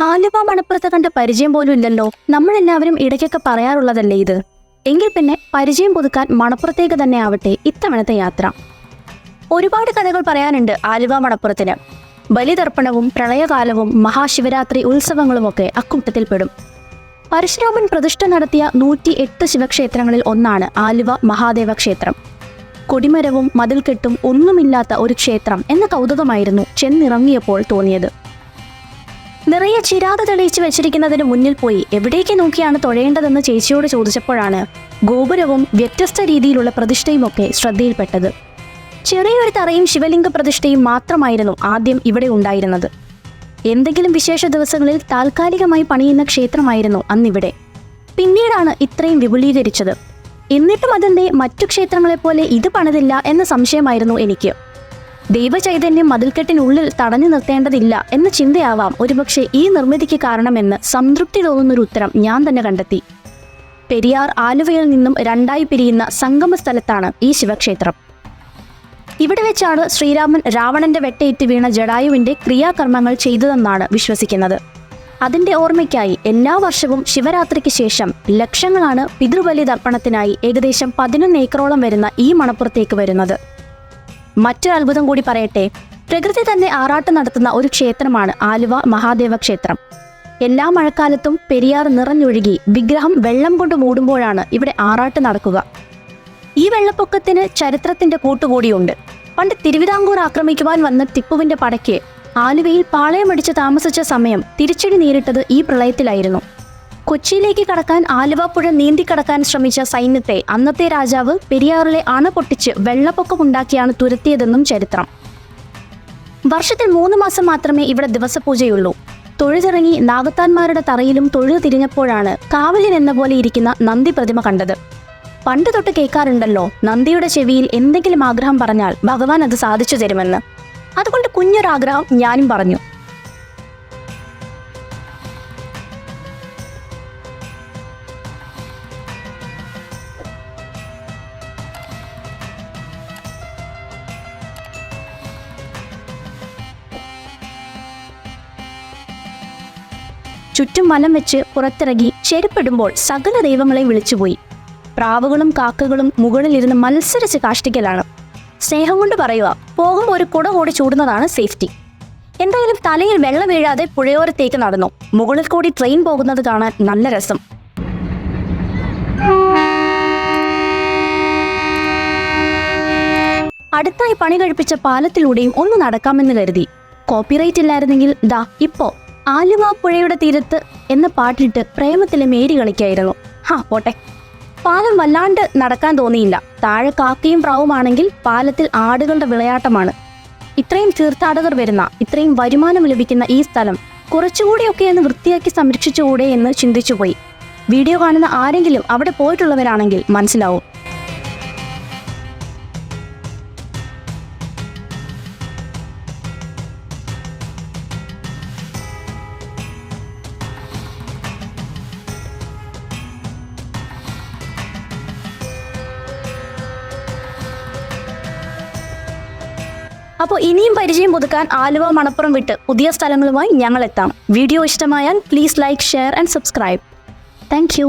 ആലുവ മണപ്പുറത്ത് കണ്ട പരിചയം പോലും ഇല്ലല്ലോ. നമ്മളെല്ലാവരും ഇടയ്ക്കൊക്കെ പറയാറുള്ളതല്ലേ ഇത്. എങ്കിൽ പിന്നെ പരിചയം പുതുക്കാൻ മണപ്പുറത്തേക്ക് തന്നെ ആവട്ടെ ഇത്തവണത്തെ യാത്ര. ഒരുപാട് കഥകൾ പറയാനുണ്ട് ആലുവ മണപ്പുറത്തിന്. ബലിതർപ്പണവും പ്രളയകാലവും മഹാശിവരാത്രി ഉത്സവങ്ങളുമൊക്കെ അക്കൂട്ടത്തിൽപ്പെടും. പരശുരാമൻ പ്രതിഷ്ഠ നടത്തിയ 108 ശിവക്ഷേത്രങ്ങളിൽ ഒന്നാണ് ആലുവ മഹാദേവ ക്ഷേത്രം. കൊടിമരവും മതിൽക്കെട്ടും ഒന്നുമില്ലാത്ത ഒരു ക്ഷേത്രം എന്ന കൗതുകമായിരുന്നു ചെന്നിറങ്ങിയപ്പോൾ തോന്നിയത്. നിറയെ ചിരാത തെളിയിച്ചു വെച്ചിരിക്കുന്നതിന് മുന്നിൽ പോയി എവിടേക്ക് നോക്കിയാണ് തൊഴേണ്ടതെന്ന് ചേച്ചിയോട് ചോദിച്ചപ്പോഴാണ് ഗോപുരവും വ്യത്യസ്ത രീതിയിലുള്ള പ്രതിഷ്ഠയുമൊക്കെ ശ്രദ്ധയിൽപ്പെട്ടത്. ചെറിയൊരു തറയും ശിവലിംഗ പ്രതിഷ്ഠയും മാത്രമായിരുന്നു ആദ്യം ഇവിടെ ഉണ്ടായിരുന്നത്. എന്തെങ്കിലും വിശേഷ ദിവസങ്ങളിൽ താൽക്കാലികമായി പണിയുന്ന ക്ഷേത്രമായിരുന്നു അന്നിവിടെ. പിന്നീടാണ് ഇത്രയും വിപുലീകരിച്ചത്. എന്നിട്ടും അതിൻ്റെ മറ്റു ക്ഷേത്രങ്ങളെപ്പോലെ ഇത് പണിതില്ല എന്ന സംശയമായിരുന്നു എനിക്ക്. ദൈവചൈതന്യം മതിൽക്കെട്ടിനുള്ളിൽ തടഞ്ഞു നിർത്തേണ്ടതില്ല എന്ന ചിന്തയാവാം ഒരുപക്ഷെ ഈ നിർമ്മിതിക്ക് കാരണമെന്ന് സംതൃപ്തി തോന്നുന്നൊരു ഉത്തരം ഞാൻ തന്നെ കണ്ടെത്തി. പെരിയാർ ആലുവയിൽ നിന്നും രണ്ടായി പിരിയുന്ന സംഗമ സ്ഥലത്താണ് ഈ ശിവക്ഷേത്രം. ഇവിടെ വെച്ചാണ് ശ്രീരാമൻ രാവണന്റെ വെട്ടേറ്റ് വീണ ജടായുവിന്റെ ക്രിയാകർമ്മങ്ങൾ ചെയ്തതെന്നാണ് വിശ്വസിക്കുന്നത്. അതിന്റെ ഓർമ്മയ്ക്കായി എല്ലാ വർഷവും ശിവരാത്രിക്ക് ശേഷം ലക്ഷങ്ങളാണ് പിതൃബലി തർപ്പണത്തിനായി ഏകദേശം 11 ഏക്കറോളം വരുന്ന ഈ മണപ്പുറത്തേക്ക് വരുന്നത്. മറ്റൊരു അത്ഭുതം കൂടി പറയട്ടെ. പ്രകൃതി തന്നെ ആറാട്ട് നടത്തുന്ന ഒരു ക്ഷേത്രമാണ് ആലുവ മഹാദേവ ക്ഷേത്രം. എല്ലാ മഴക്കാലത്തും പെരിയാർ നിറഞ്ഞൊഴുകി വിഗ്രഹം വെള്ളം കൊണ്ട് മൂടുമ്പോഴാണ് ഇവിടെ ആറാട്ട് നടക്കുക. ഈ വെള്ളപ്പൊക്കത്തിന് ചരിത്രത്തിന്റെ കൂട്ടുകൂടിയുണ്ട്. പണ്ട് തിരുവിതാംകൂർ ആക്രമിക്കുവാൻ വന്ന ടിപ്പുവിന്റെ പടയ്ക്ക് ആലുവയിൽ പാളയമടിച്ച് താമസിച്ച സമയം തിരിച്ചടി നേരിട്ടത് ഈ പ്രളയത്തിലായിരുന്നു. കൊച്ചിയിലേക്ക് കടക്കാൻ ആലുവ പുഴ നീന്തിക്കടക്കാൻ ശ്രമിച്ച സൈന്യത്തെ അന്നത്തെ രാജാവ് പെരിയാറിലെ അണ പൊട്ടിച്ച് വെള്ളപ്പൊക്കമുണ്ടാക്കിയാണ് തുരത്തിയതെന്നും ചരിത്രം. വർഷത്തിൽ 3 മാസം മാത്രമേ ഇവിടെ ദിവസപൂജയുള്ളൂ. തൊഴുതിറങ്ങി നാഗത്താന്മാരുടെ തറയിലും തൊഴുതു തിരിഞ്ഞപ്പോഴാണ് കാവലിൻ എന്ന പോലെ ഇരിക്കുന്ന നന്ദി പ്രതിമ കണ്ടത്. പണ്ട് തൊട്ട് കേൾക്കാറുണ്ടല്ലോ, നന്ദിയുടെ ചെവിയിൽ എന്തെങ്കിലും ആഗ്രഹം പറഞ്ഞാൽ ഭഗവാൻ അത് സാധിച്ചു തരുമെന്ന്. അതുകൊണ്ട് കുഞ്ഞൊരാഗ്രഹം ഞാനും പറഞ്ഞു. ചുറ്റും വലം വെച്ച് പുറത്തിറങ്ങി ചെരുപ്പിടുമ്പോൾ സകല ദൈവങ്ങളെയും വിളിച്ചുപോയി. പ്രാവുകളും കാക്കകളും മുകളിലിരുന്ന് മത്സരിച്ച് കാഷ്ടിക്കലാണ്. സ്നേഹം കൊണ്ട് പറയുക, പോകുമ്പോൾ ഒരു കുട കൂടി ചൂടുന്നതാണ് സേഫ്റ്റി. എന്തായാലും തലയിൽ വെള്ളം വീഴാതെ പുഴയോരത്തേക്ക് നടന്നു. മുകളിൽ കൂടി ട്രെയിൻ പോകുന്നത് കാണാൻ നല്ല രസം. അടുത്തായി പണി കഴിപ്പിച്ച പാലത്തിലൂടെയും ഒന്ന് നടക്കാമെന്ന് കരുതി. കോപ്പിറൈറ്റ് ഇല്ലായിരുന്നെങ്കിൽ ദാ ഇപ്പോ ആലുവ പുഴയുടെ തീരത്ത് എന്ന പാട്ടിട്ട് പ്രേമത്തിലെ മേരി കളിക്കായിരുന്നു. പോട്ടെ. പാലം വല്ലാണ്ട് നടക്കാൻ തോന്നിയില്ല. താഴെ കാക്കയും പ്രാവുമാണെങ്കിൽ പാലത്തിൽ ആടുകളുടെ വിളയാട്ടമാണ്. ഇത്രയും തീർത്ഥാടകർ വരുന്ന, ഇത്രയും വരുമാനം ലഭിക്കുന്ന ഈ സ്ഥലം കുറച്ചുകൂടിയൊക്കെയെന്ന് വൃത്തിയാക്കി സംരക്ഷിച്ചുകൂടെ എന്ന് ചിന്തിച്ചുപോയി. വീഡിയോ കാണുന്ന ആരെങ്കിലും അവിടെ പോയിട്ടുള്ളവരാണെങ്കിൽ മനസ്സിലാവും. അപ്പോൾ ഇനിയും പരിചയം പുതുക്കാൻ ആലുവ മണപ്പുറം വിട്ട് പുതിയ സ്ഥലങ്ങളുമായി ഞങ്ങൾ എത്താം. വീഡിയോ ഇഷ്ടമായാൽ please like, share and subscribe. Thank you.